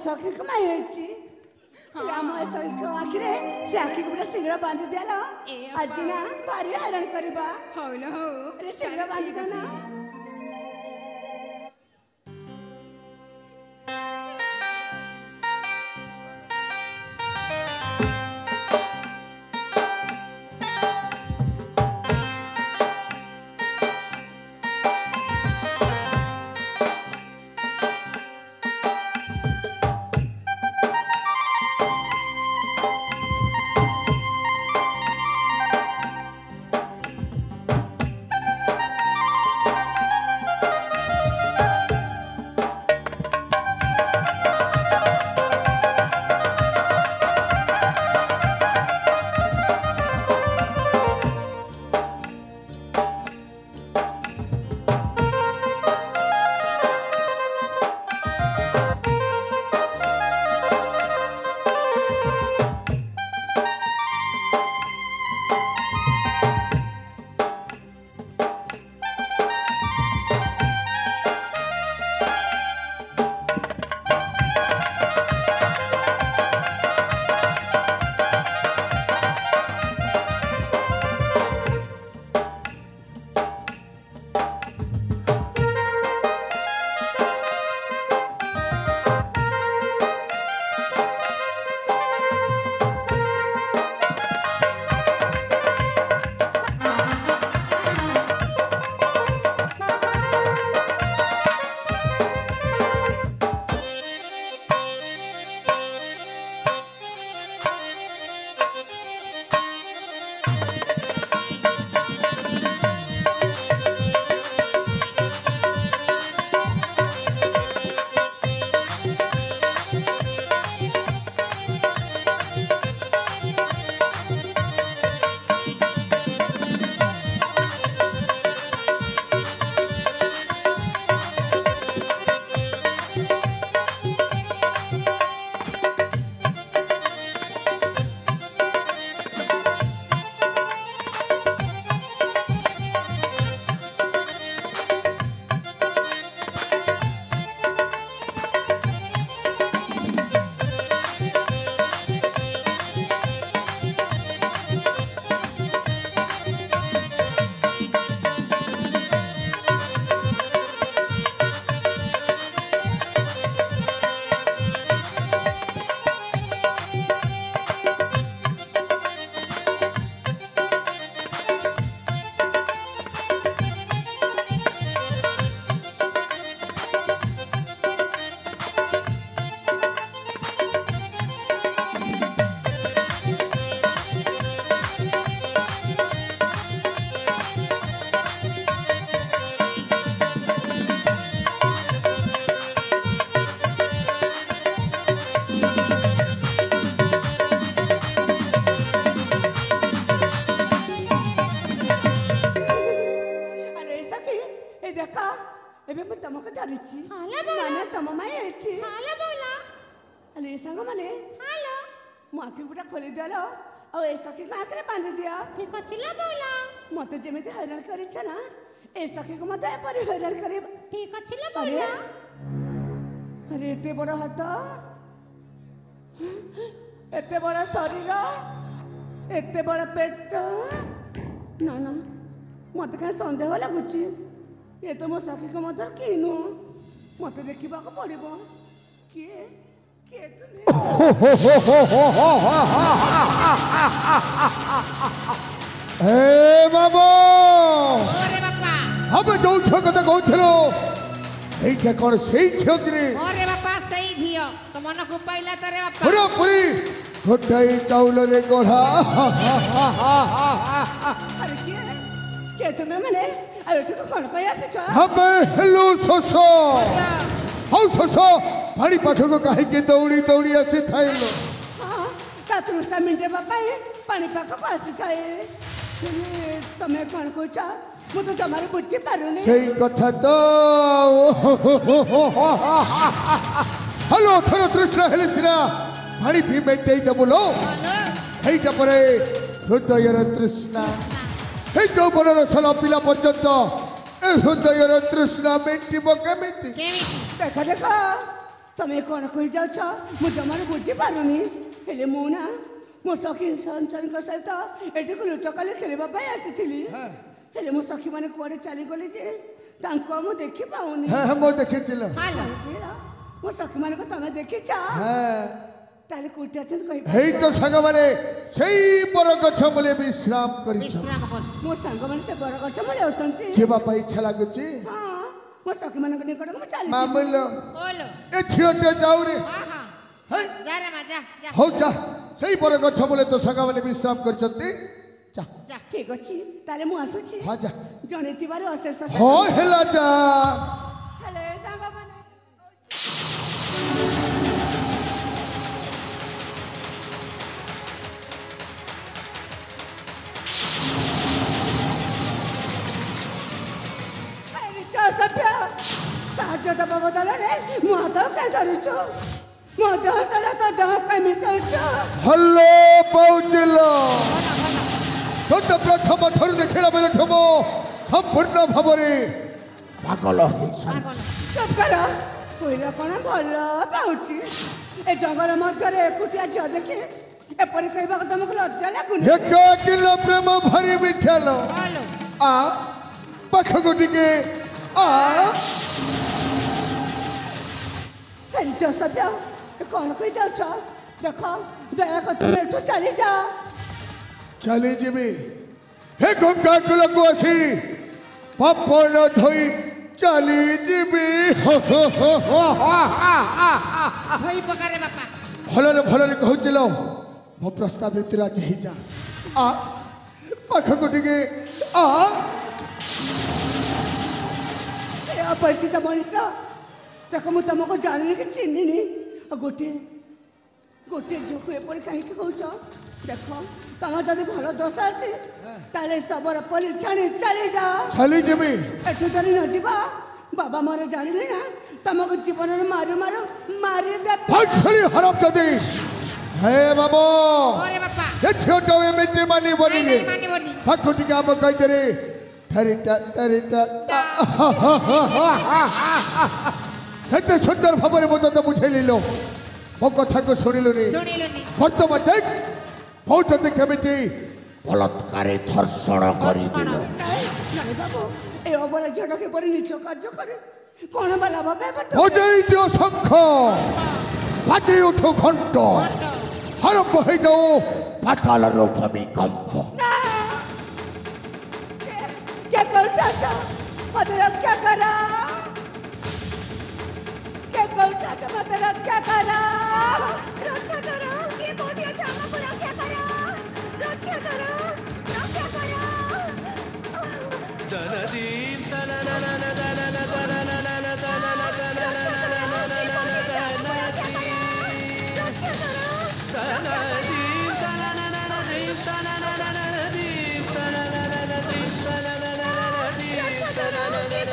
सखी कमाई होइची आम सखी आखिरे से आखी को शीघ्र बांधी देला आज ना भारी हैरान करबा हो न हो अरे शीघ्र बांधी दो ना माने तम माई आइची हालो बोला अले संग माने हालो मु आखि गुटा खोली देलो और ए सखी को आखरे बांधी दिया ठीक छिला बोला मते जेमिति हैरान करिछ ना ए सखी को मते परि हैरान करे ठीक छिला बोला अरे एते बड़ हाथ एते बड़ शरीर एते बड़ पेट ना ना मते का संदेह लागुची ये तो मो सखी को मत कि नु मत देखा पड़ब किए किए हे बाबा हम जो छो कथा कहथिलो एइटा कोन सेई छियो कि अरे बापा सही झियो तो मन को पाइला तरे बापा पूरा पूरी गोटाई चाउल रे गढ़ा अरे के तुम्हें मैंने अरे तू कौन पे आसे छ हम हेलो सोसो हाउ सोसो पानी पाख को काहे के दौड़ी दौड़ी आसी थाइलो हां ता तृष्णा मिनटे बापा पानी पाख को आसी थाए तमे कौन कहछ मु तो जमारे बुझी पारुनी सेई कथा तो हेलो थरो तृष्णा हेले छिना पानी पी मेटई दबुलो हेइटा परे हृदयर तृष्णा हे यौवनर छल पिला पर्यंत ए हृदयर तृष्णा मेटिबो केमिति देखा देखा तमे कौन कहि जाउ छ मु जमारे बुझी पारुनी हेले मु ना मो सखी संसन को सहित एठी को लुचकाले खेलबा पई आसीथिली हेले मो सखी माने कोडे चली गली जे तांको मु देखि पाउनी हां मो देखिथिलो हालो मो सखी माने को तमे देखि छ हां ताले कोटा चंद कहि हेई तो संग माने सेई बर गछ बोले विश्राम करि छ मो संग माने से बर गछ बोले होचंती जेबा पई इच्छा लागुची हां मो सखी माने को निकट को चली मामलो बोलो ए छियोटे जाऊ रे हां हां हे जा रे मा जा हो जा सेई बर गछ बोले तो संग माने विश्राम करचंती जा जा ठीक अछि ताले मु आसु छी हां जा जने तिबार अशेष हो हेला जा हेले संग माने सभ्य साहाଯ୍ୟ ଦେବା ବଦଳରେ ମୁଁ ହାତ କାଇଁ ଧରୁଛୁ ମୋ ଦେହ ସାରା ତ ଦେହ ପାଇଁ ମିଶାଉଛ ହଲୋ ପହୁଞ୍ଚିଲ ତୋତେ ପ୍ରଥମ ଥରୁ ଦେଖିଲା ବେଳେ ଠମ ସମ୍ପୂର୍ଣ୍ଣ ଭାବରେ ପାଗଳ ହେଇସାରିଛି ଚୁପ୍ କର କହିଲା କ'ଣ ଭଲ ପାଉଛି ଏ ଜଙ୍ଗଲ ମଧ୍ୟରେ ଏକୁଟିଆ ଝିଅ ଦେଖି ଏପରି କହିବାକୁ ତମକୁ ଲଜ୍ଜା ଲାଗୁନି ଏକାକିଲ ପ୍ରେମ ଭାରି ମିଠାଲ बोलो ଆ ପାଖକୁ ଟିକେ ଆ ହେରିଛ ସଭ୍ୟ କ'ଣ କହି ଯାଉଛ ଦେଖ ଦୟାକରି ତୁମେ ଏଠୁ ଚାଲିଯାଅ ଚାଲି ଯିବି ହେ ଗଙ୍ଗା କୂଳକୁ ଆସି ପପନ ଧୋଇ ଚାଲି ଯିବି होई पकारे बापा ଭଲରେ ଭଲରେ କହୁଥିଲ ମୋ ପ୍ରସ୍ତାବ ରୀତିରେ ଆଜି ହେଇଯା ଆ ପାଖକୁ ଟିକେ ଆ ଏ ଅପରିଚିତ ମଣିଷ ଦେଖ ମୁଁ ତମକୁ ଜାଣିନି କି ଚିହ୍ନିନି ଗୋଟିଏ ଗୋଟିଏ ଝିଅକୁ ଏପରି କାହିଁକି କହୁଛ ଦେଖ ତମର ଯଦି ଭଲ ଦୋଷ ଅଛି ତାହେଲେ ସବର ପରି ଛାଣି ଚାଲିଯାଅ ଚାଲି ଯିବି ଏଠୁ ଯଦି ନ ଯିବ ବାବା ମୋର ଜାଣିଲେ ନା ତମକୁ ଜୀବନରେ ମାରୁ ମାରୁ ମାରିଦେବେ ଭାଇଛଳି ହରପ ଯଦି ହେ ବାବୁ अरे बापा ଏ ଝିଅଟା ଏମିତି ମାନିବନି नहीं मानी बोली ତାକୁ ଟିକେ ଆମ କହିଦେରେ ଠରିଟା ଠରିଟା ଏତେ ସୁନ୍ଦର ଭାବରେ ମୁଁ ତତେ ବୁଝେଇଲିଲ ମୋ କଥାକୁ ଶୁଣିଲୁନି सुनी लुनी ବର୍ତ୍ତମାନ ଦେଖ ମୁଁ ତତେ କେମିତି ବଳାତ୍କାରେ ଧର୍ଷଣ କରିଦେଲ ନାଇଁ ବାବୁ ଏ ଅବଲା ଝିଅଟା କିପରି ନିଜ କାର୍ଯ୍ୟ କରେ କ'ଣ ବା ଲାଭ ପାଇବ ବଜେଇ ଦିଅ ଶଙ୍ଖ ବାଜି ଉଠୁ ଘଣ୍ଟ ଆରମ୍ଭ ହେଇଯାଉ ପାତାଳର ଭୂମିକମ୍ପ क्या कौटा था मतलब क्या करा क्या कौटा था मतलब क्या करा रक्षा करो ये बहुत अच्छा हमको रक्षा करो रक्षा करो रक्षा करो दनदीम तनननन तननन तननन तनननदीम तननन दीम तननन दीम तननन दीम तननन दीम तननन दीम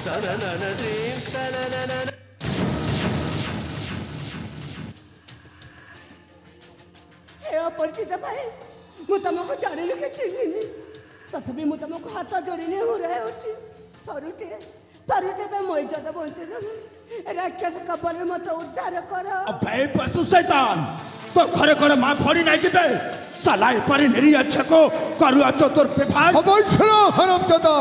तननन दीम तननन हे अपरिचित भाई ମୁଁ ତମକୁ ଜାଣିଲି କି ଚିହ୍ନିନି ତଥାପି ମୁଁ ତମକୁ ହାତ ଯୋଡ଼ିନି ହୁରାଏ ଅଛି ଥରୁଟେ ପାଇଁ ମୋ ଇଜ୍ଜତ ବଞ୍ଚେଇଦେବି ରାକ୍ଷସ କବଲରୁ ମୋତେ ଉଦ୍ଧାର କର अबे पशु शैतान তো ঘরে ঘরে মা ফড়ি নাই কিবে সালাই পারি নিরিয়া ছেকো করুয়া চতুর বিভাগ অবশ্যই হারামজাদা